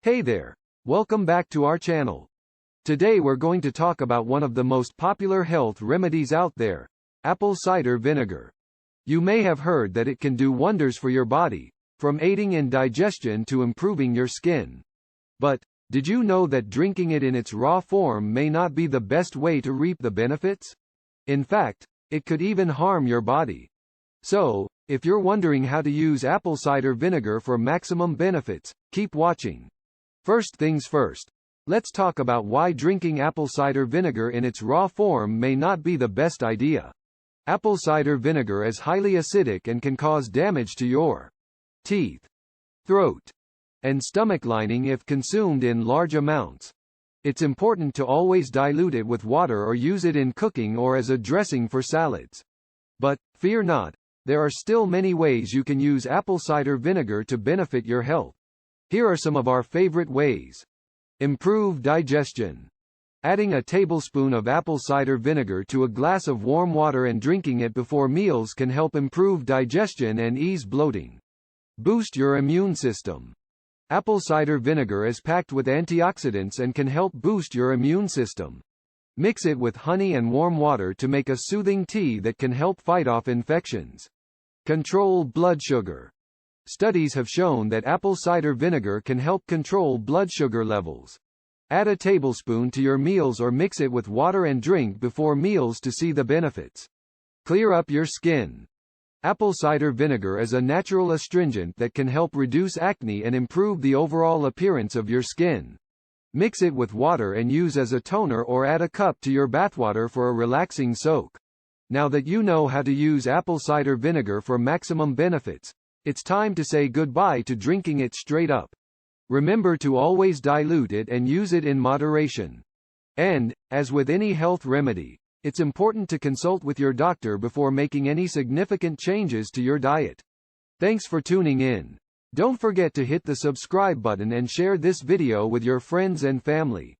Hey there. Welcome back to our channel. Today we're going to talk about one of the most popular health remedies out there, apple cider vinegar. You may have heard that it can do wonders for your body, from aiding in digestion to improving your skin. But, did you know that drinking it in its raw form may not be the best way to reap the benefits? In fact, it could even harm your body. So, if you're wondering how to use apple cider vinegar for maximum benefits, keep watching. First things first. Let's talk about why drinking apple cider vinegar in its raw form may not be the best idea. Apple cider vinegar is highly acidic and can cause damage to your teeth, throat, and stomach lining if consumed in large amounts. It's important to always dilute it with water or use it in cooking or as a dressing for salads. But, fear not, there are still many ways you can use apple cider vinegar to benefit your health. Here are some of our favorite ways. Improve digestion. Adding a tablespoon of apple cider vinegar to a glass of warm water and drinking it before meals can help improve digestion and ease bloating. Boost your immune system. Apple cider vinegar is packed with antioxidants and can help boost your immune system. Mix it with honey and warm water to make a soothing tea that can help fight off infections. Control blood sugar. Studies have shown that apple cider vinegar can help control blood sugar levels. Add a tablespoon to your meals or mix it with water and drink before meals to see the benefits. Clear up your skin. Apple cider vinegar is a natural astringent that can help reduce acne and improve the overall appearance of your skin. Mix it with water and use as a toner or add a cup to your bathwater for a relaxing soak. Now that you know how to use apple cider vinegar for maximum benefits, it's time to say goodbye to drinking it straight up. Remember to always dilute it and use it in moderation. And, as with any health remedy, it's important to consult with your doctor before making any significant changes to your diet. Thanks for tuning in. Don't forget to hit the subscribe button and share this video with your friends and family.